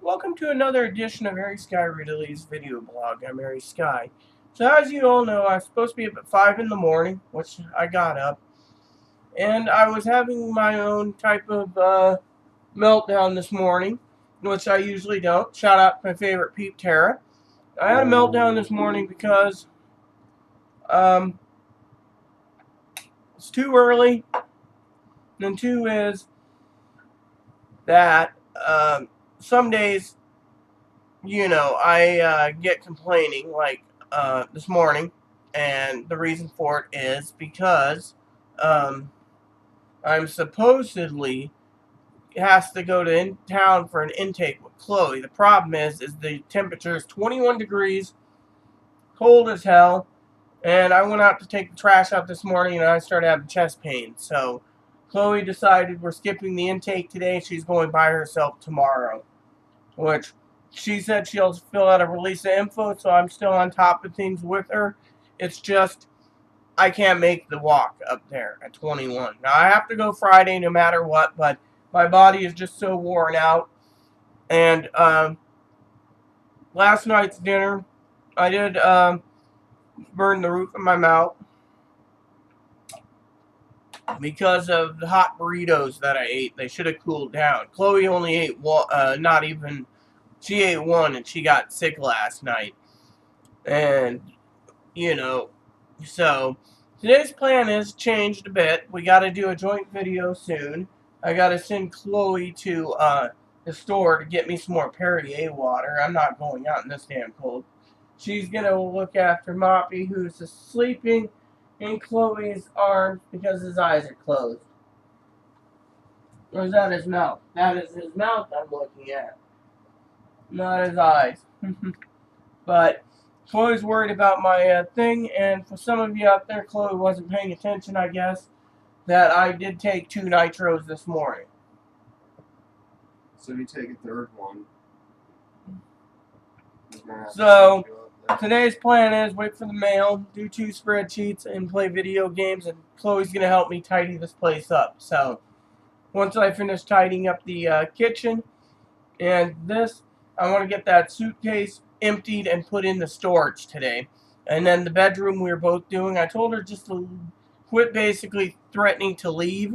Welcome to another edition of Harry Sky Ridley's video blog. I'm Harry Sky. So as you all know, I was supposed to be up at 5 in the morning, which I got up, and I was having my own type of meltdown this morning, which I usually don't. Shout out to my favorite peep, Tara. I had a meltdown this morning because it's too early, and two is that some days, I get complaining like this morning, and the reason for it is because I'm supposedly has to go to in town for an intake with Chloe. The problem is the temperature is 21 degrees, cold as hell, and I went out to take the trash out this morning, and I started having chest pain. So Chloe decided we're skipping the intake today. She's going by herself tomorrow, which she said she'll fill out a release of info, so I'm still on top of things with her. It's just I can't make the walk up there at 21. Now, I have to go Friday no matter what, but my body is just so worn out. And last night's dinner, I did burn the roof of my mouth because of the hot burritos that I ate. They should have cooled down. Chloe only ate one, she ate one, and she got sick last night. And, so today's plan is changed a bit. We got to do a joint video soon. I got to send Chloe to the store to get me some more Perrier water. I'm not going out in this damn cold. She's going to look after Moppy, who's sleeping in Chloe's arms because his eyes are closed. Or is that his mouth? That is his mouth I'm looking at, not his eyes. But Chloe's worried about my thing, and for some of you out there, Chloe wasn't paying attention, I guess, that I did take 2 nitros this morning. So you take a third one. So today's plan is wait for the mail, do 2 spreadsheets, and play video games, and Chloe's going to help me tidy this place up. So once I finish tidying up the kitchen and this, I want to get that suitcase emptied and put in the storage today. And then the bedroom we were both doing, I told her just to quit basically threatening to leave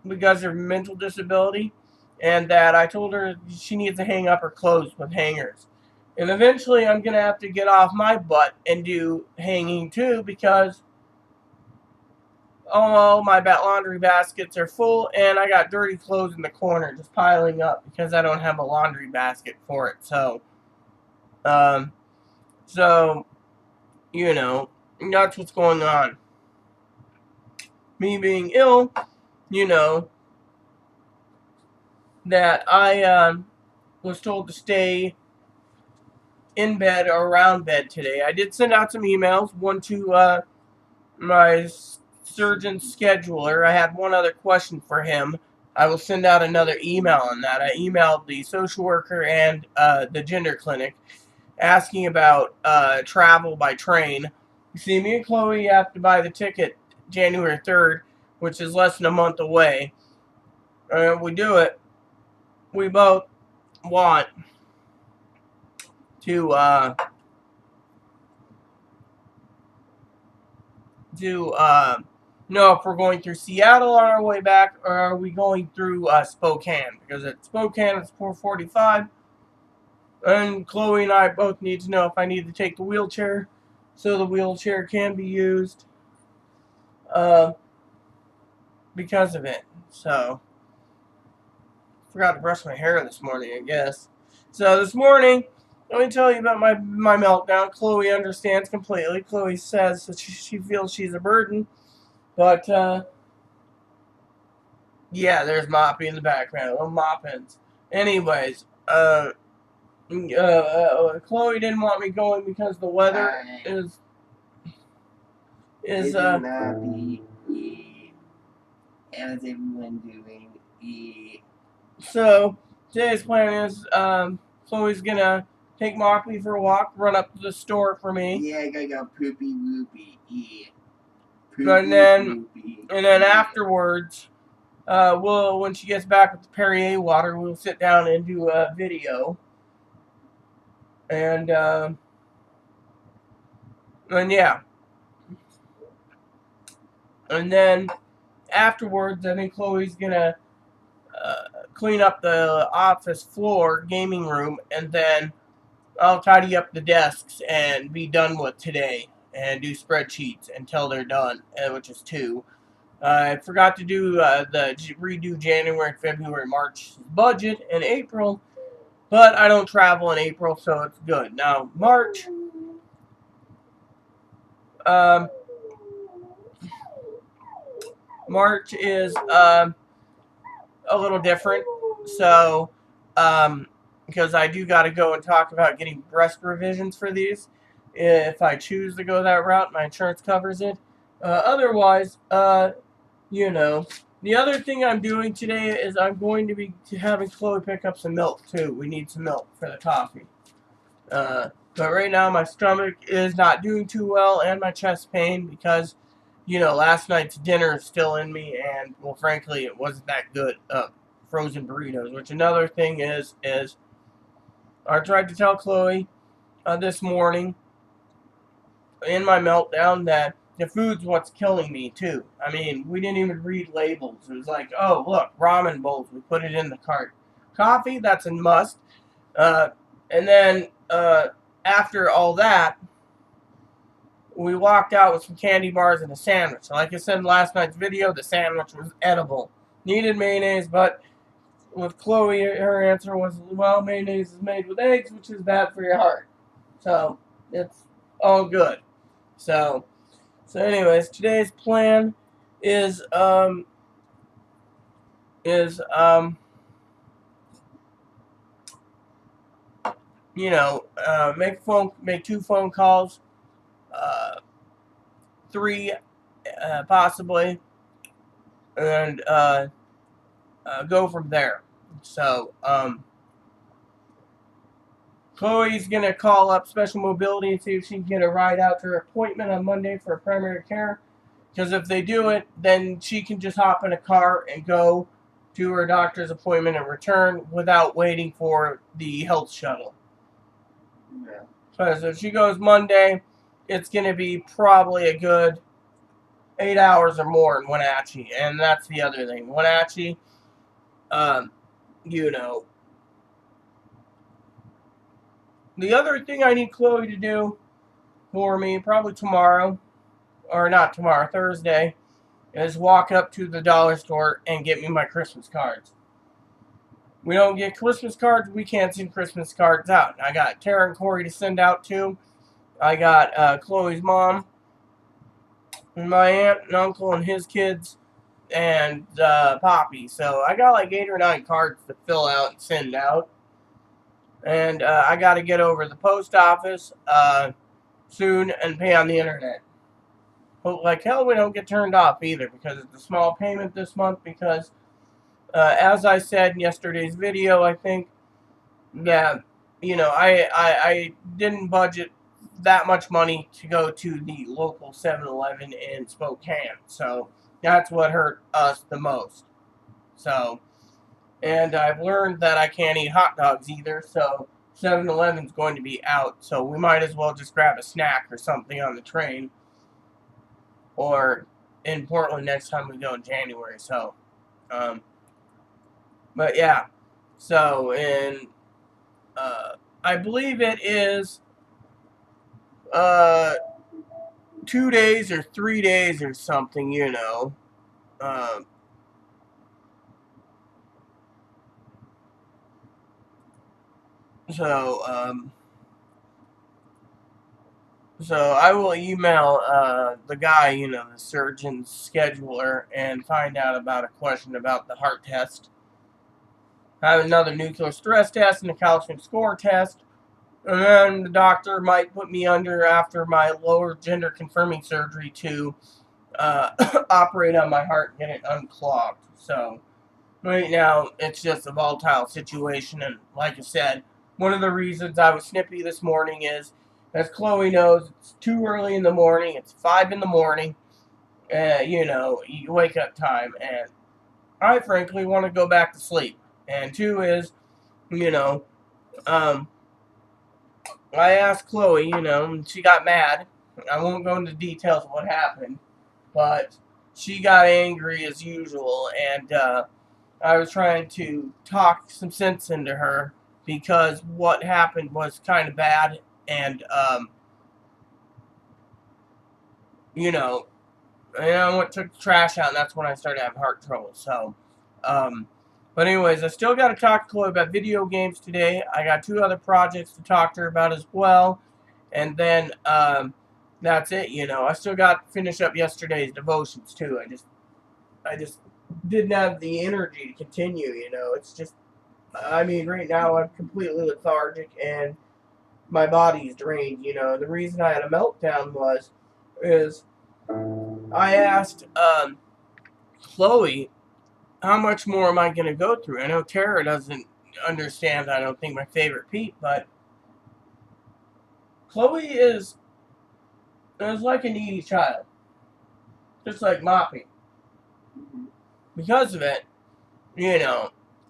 because of her mental disability, and that I told her she needs to hang up her clothes with hangers. And eventually I'm going to have to get off my butt and do hanging too, because my laundry baskets are full, and I got dirty clothes in the corner just piling up because I don't have a laundry basket for it. So, that's what's going on. Me being ill, that I was told to stay in bed or around bed today. I did send out some emails, one to my surgeon scheduler. I had one other question for him. I will send out another email on that. I emailed the social worker and the gender clinic asking about travel by train. You see, me and Chloe have to buy the ticket January 3rd, which is less than a month away. And we do it. We both want to know if we're going through Seattle on our way back, or are we going through Spokane, because at Spokane it's 4:45, and Chloe and I both need to know if I need to take the wheelchair so the wheelchair can be used because of it. So forgot to brush my hair this morning, I guess. So this morning, let me tell you about my meltdown. Chloe understands completely. Chloe says that she feels she's a burden. But, yeah, there's Moppy in the background. Little Moppins. Anyways, Chloe didn't want me going because the weather is Moppy. How's everyone doing? So today's plan is Chloe's gonna take Moppy for a walk, run up to the store for me. Yeah, I gotta go poopy whoopy. And then afterwards, when she gets back with the Perrier water, we'll sit down and do a video. And yeah. And then afterwards, I think Chloe's gonna clean up the office floor, gaming room, and then I'll tidy up the desks and be done with today and do spreadsheets until they're done, which is 2. I forgot to do redo January, February, March budget in April, but I don't travel in April, so it's good. Now, March, March is a little different, so because I do got to go and talk about getting breast revisions for these. If I choose to go that route, my insurance covers it. Otherwise, you know, the other thing I'm doing today is I'm going to be having Chloe pick up some milk too. We need some milk for the coffee. But right now my stomach is not doing too well and my chest pain because, you know, last night's dinner is still in me and, well, frankly, it wasn't that good. Frozen burritos. Which another thing is I tried to tell Chloe this morning in my meltdown that the food's what's killing me too. I mean, we didn't even read labels. It was like, oh, look, ramen bowls. We put it in the cart. Coffee, that's a must. And then after all that, we walked out with some candy bars and a sandwich. Like I said in last night's video, the sandwich was edible. Needed mayonnaise, but with Chloe, her answer was, well, mayonnaise is made with eggs, which is bad for your heart. So, it's all good. So anyways, today's plan is you know, make 2 phone calls, 3 possibly, and go from there. So Chloe's gonna call up Special Mobility and see if she can get a ride out to her appointment on Monday for primary care. Because if they do it, then she can just hop in a car and go to her doctor's appointment and return without waiting for the health shuttle. Yeah. Because if she goes Monday, it's going to be probably a good 8 hours or more in Wenatchee. And that's the other thing. Wenatchee, you know. The other thing I need Chloe to do for me, probably tomorrow, or not tomorrow, Thursday, is walk up to the dollar store and get me my Christmas cards. We don't get Christmas cards, we can't send Christmas cards out. I got Tara and Corey to send out to. I got Chloe's mom, and my aunt and uncle and his kids, and Poppy. So I got like 8 or 9 cards to fill out and send out. And I got to get over to the post office soon and pay on the internet. But like hell, we don't get turned off either because it's a small payment this month. Because as I said in yesterday's video, I think, yeah, you know, I didn't budget that much money to go to the local 7-Eleven in Spokane. So that's what hurt us the most. So, and I've learned that I can't eat hot dogs either, so 7-Eleven's going to be out. So we might as well just grab a snack or something on the train. Or in Portland next time we go in January. So, but yeah. So, I believe it is 2 days or 3 days or something, you know. So I will email the guy, you know, the surgeon's scheduler, and find out about a question about the heart test. I have another nuclear stress test and a calcium score test. And then the doctor might put me under after my lower gender confirming surgery to operate on my heart and get it unclogged. So right now it's just a volatile situation, and like I said, one of the reasons I was snippy this morning is, as Chloe knows, it's too early in the morning. It's 5 in the morning. You know, you wake up time, and I frankly want to go back to sleep. And two is, you know, I asked Chloe, and she got mad. I won't go into details of what happened, but she got angry as usual, and I was trying to talk some sense into her because what happened was kind of bad, and you know, I took the trash out, and that's when I started having heart trouble. So, but anyways, I still got to talk to Chloe about video games today. I got 2 other projects to talk to her about as well, and then that's it. I still got to finish up yesterday's devotions too. I just didn't have the energy to continue. It's just, right now I'm completely lethargic and my body's drained. The reason I had a meltdown is I asked Chloe, how much more am I going to go through? I know Tara doesn't understand, I don't think, my favorite Pete, but Chloe is like a needy child. Just like Moppy. Because of it,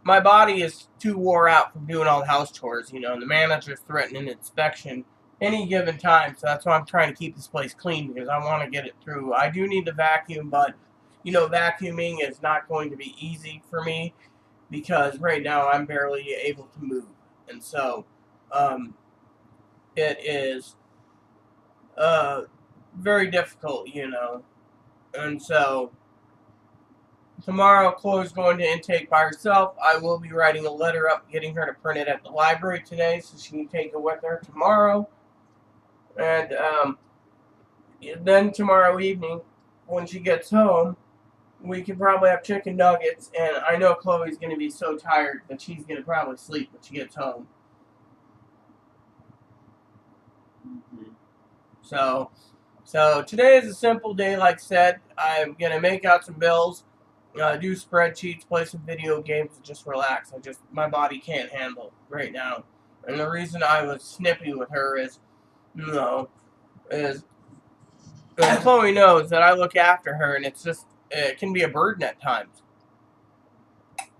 my body is too wore out from doing all the house chores, and the manager's threatening inspection any given time, so that's why I'm trying to keep this place clean, because I want to get it through. I do need to vacuum, but, vacuuming is not going to be easy for me, because right now I'm barely able to move, and so, it is, very difficult, and so, tomorrow, Chloe's going to intake by herself. I will be writing a letter up, getting her to print it at the library today, so she can take it with her tomorrow. And then tomorrow evening, when she gets home, we can probably have chicken nuggets. And I know Chloe's going to be so tired that she's going to probably sleep when she gets home. So today is a simple day, like I said. I'm going to make out some bills. Do spreadsheets, play some video games, and just relax. My body can't handle right now. And the reason I was snippy with her is Chloe knows that I look after her, and it can be a burden at times.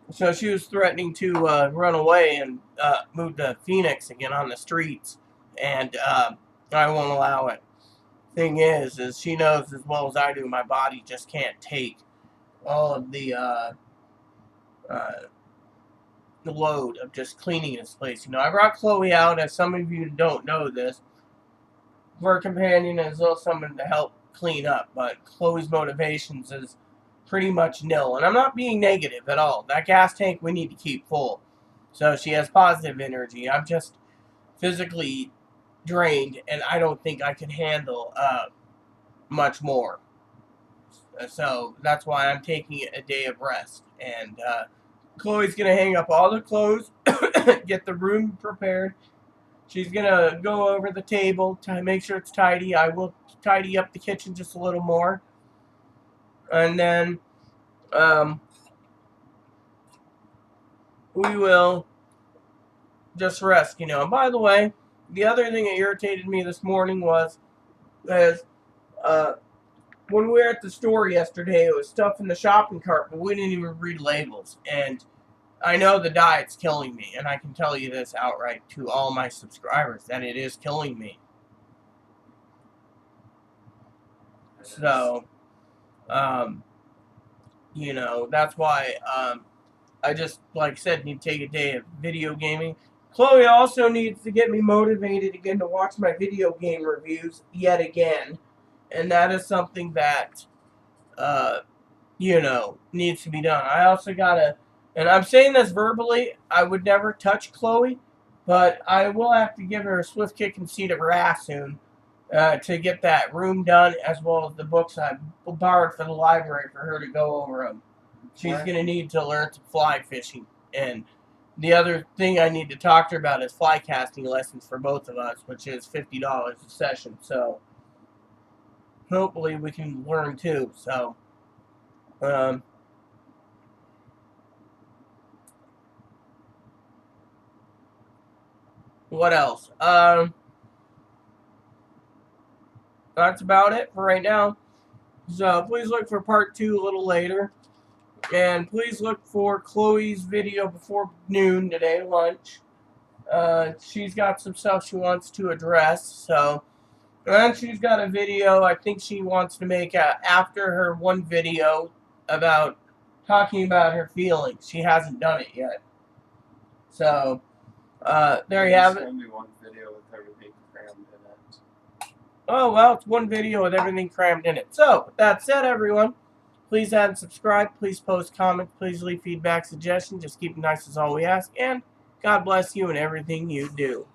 So she was threatening to run away and move to Phoenix again on the streets, and I won't allow it. Thing is she knows as well as I do, my body just can't take all of the load of just cleaning this place. I brought Chloe out, as some of you don't know this, for a companion as well as someone to help clean up, but Chloe's motivations is pretty much nil, and I'm not being negative at all. That gas tank we need to keep full, so she has positive energy. I'm just physically drained, and I don't think I can handle much more. So that's why I'm taking a day of rest. And Chloe's going to hang up all the clothes, get the room prepared. She's going to go over the table to make sure it's tidy. I will tidy up the kitchen just a little more. And then we will just rest, And by the way, the other thing that irritated me this morning was when we were at the store yesterday, it was stuff in the shopping cart, but we didn't even read labels. And I know the diet's killing me, and I can tell you this outright to all my subscribers, that it is killing me. So, that's why I just, like I said, need to take a day of video gaming. Chloe also needs to get me motivated again to watch my video game reviews yet again. And that is something that, needs to be done. I also gotta, and I'm saying this verbally, I would never touch Chloe, but I will have to give her a swift kick and seat of her ass soon to get that room done, as well as the books I borrowed from the library for her to go over them. She's going to need to learn some fly fishing. And the other thing I need to talk to her about is fly casting lessons for both of us, which is $50 a session. So hopefully we can learn too. So, what else? That's about it for right now. So please look for part 2 a little later. And please look for Chloe's video before noon today, lunch. She's got some stuff she wants to address, so. And she's got a video I think she wants to make after her one video about talking about her feelings. She hasn't done it yet. So, there you have it. It's going to be one video with everything crammed in it. Oh, well, it's one video with everything crammed in it. So, with that said, everyone, please add and subscribe. Please post comments. Please leave feedback, suggestions. Just keep it nice is all we ask. And God bless you in everything you do.